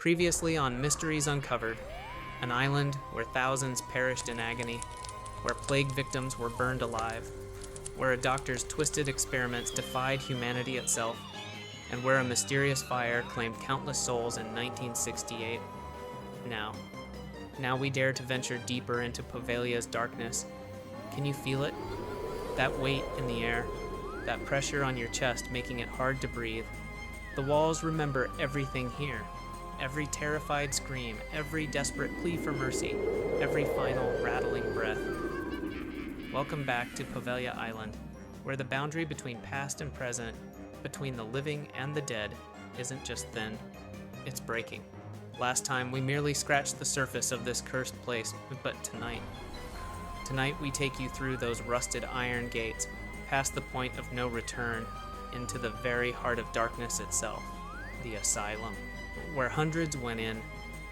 Previously on Mysteries Uncovered, an island where thousands perished in agony, where plague victims were burned alive, where a doctor's twisted experiments defied humanity itself, and where a mysterious fire claimed countless souls in 1968. Now we dare to venture deeper into Poveglia's darkness. Can you feel it? That weight in the air, that pressure on your chest making it hard to breathe. The walls remember everything here. Every terrified scream, every desperate plea for mercy, every final rattling breath. Welcome back to Poveglia Island, where the boundary between past and present, between the living and the dead, isn't just thin, it's breaking. Last time, we merely scratched the surface of this cursed place, but Tonight we take you through those rusted iron gates, past the point of no return, into the very heart of darkness itself, the asylum, where hundreds went in,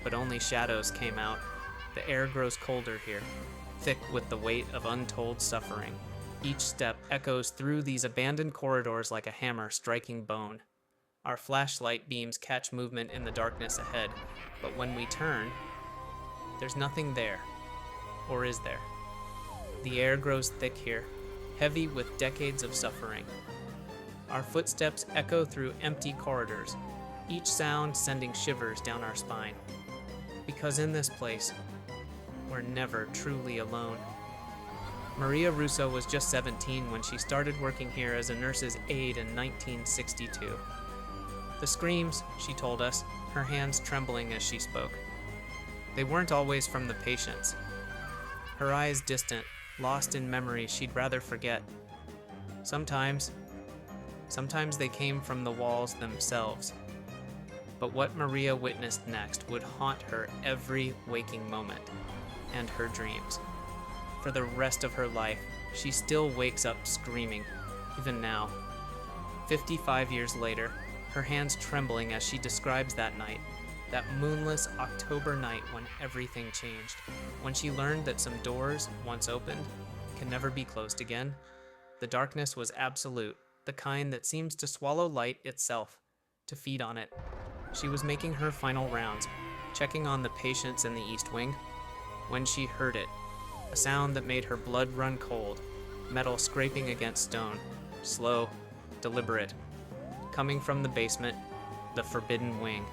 but only shadows came out. The air grows colder here, thick with the weight of untold suffering. Each step echoes through these abandoned corridors like a hammer striking bone. Our flashlight beams catch movement in the darkness ahead, but when we turn, there's nothing there. Or is there? The air grows thick here, heavy with decades of suffering. Our footsteps echo through empty corridors, each sound sending shivers down our spine. Because in this place, we're never truly alone. Maria Russo was just 17 when she started working here as a nurse's aide in 1962. The screams, she told us, her hands trembling as she spoke. They weren't always from the patients. Her eyes distant, lost in memories she'd rather forget. Sometimes they came from the walls themselves. But what Maria witnessed next would haunt her every waking moment, and her dreams. For the rest of her life, she still wakes up screaming, even now. 55 years later, her hands trembling as she describes that night, that moonless October night when everything changed, when she learned that some doors, once opened, can never be closed again. The darkness was absolute, the kind that seems to swallow light itself, to feed on it. She was making her final rounds, checking on the patients in the East Wing, when she heard it, a sound that made her blood run cold, metal scraping against stone, slow, deliberate, coming from the basement, the Forbidden Wing,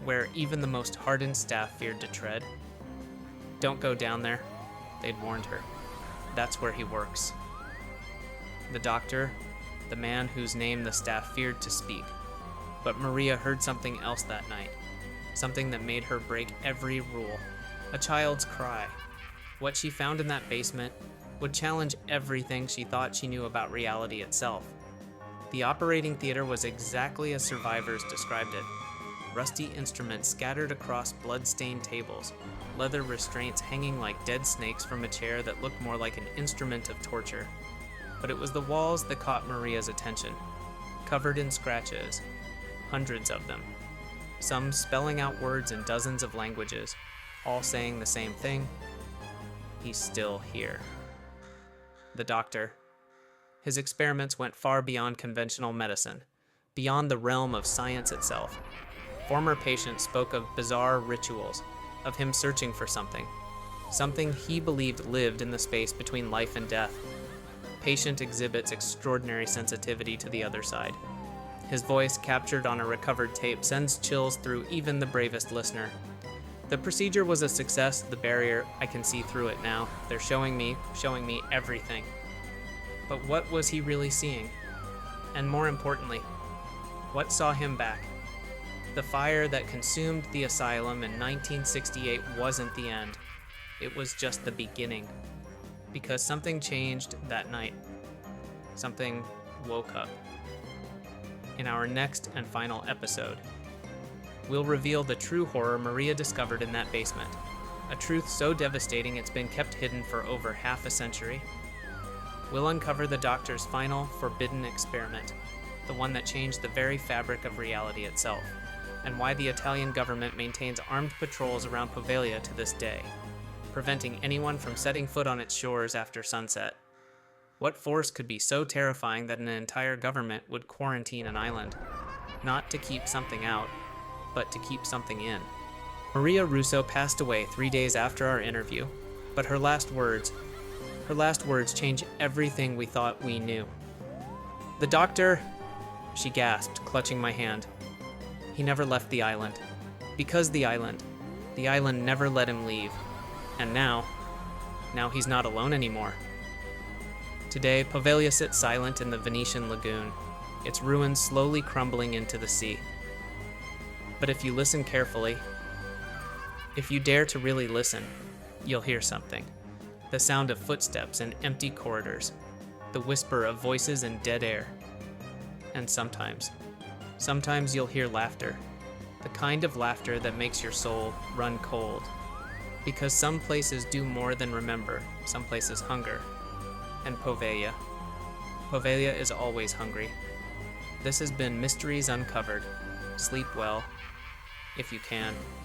where even the most hardened staff feared to tread. Don't go down there, they'd warned her. That's where he works. The doctor, the man whose name the staff feared to speak. But Maria heard something else that night, something that made her break every rule. A child's cry. What she found in that basement would challenge everything she thought she knew about reality itself. The operating theater was exactly as survivors described it. Rusty instruments scattered across blood-stained tables, leather restraints hanging like dead snakes from a chair that looked more like an instrument of torture. But it was the walls that caught Maria's attention, covered in scratches, hundreds of them, some spelling out words in dozens of languages, all saying the same thing: he's still here. The doctor. His experiments went far beyond conventional medicine, beyond the realm of science itself. Former patients spoke of bizarre rituals, of him searching for something he believed lived in the space between life and death. Patient exhibits extraordinary sensitivity to the other side. His voice, captured on a recovered tape, sends chills through even the bravest listener. The procedure was a success, the barrier, I can see through it now. They're showing me everything. But what was he really seeing? And more importantly, what saw him back? The fire that consumed the asylum in 1968 wasn't the end. It was just the beginning. Because something changed that night. Something woke up. In our next and final episode, we'll reveal the true horror Maria discovered in that basement. A truth so devastating it's been kept hidden for over half a century. We'll uncover the doctor's final forbidden experiment, the one that changed the very fabric of reality itself, and why the Italian government maintains armed patrols around Poveglia to this day, preventing anyone from setting foot on its shores after sunset. What force could be so terrifying that an entire government would quarantine an island? Not to keep something out, but to keep something in. Maria Russo passed away 3 days after our interview, but her last words change everything we thought we knew. "The doctor," she gasped, clutching my hand. "He never left the island. Because the island never let him leave. And now he's not alone anymore." Today, Poveglia sits silent in the Venetian Lagoon, its ruins slowly crumbling into the sea. But if you listen carefully, if you dare to really listen, you'll hear something. The sound of footsteps in empty corridors, the whisper of voices in dead air. And sometimes you'll hear laughter, the kind of laughter that makes your soul run cold. Because some places do more than remember, some places hunger. And Poveglia is always hungry. This has been Mysteries Uncovered. Sleep well, if you can.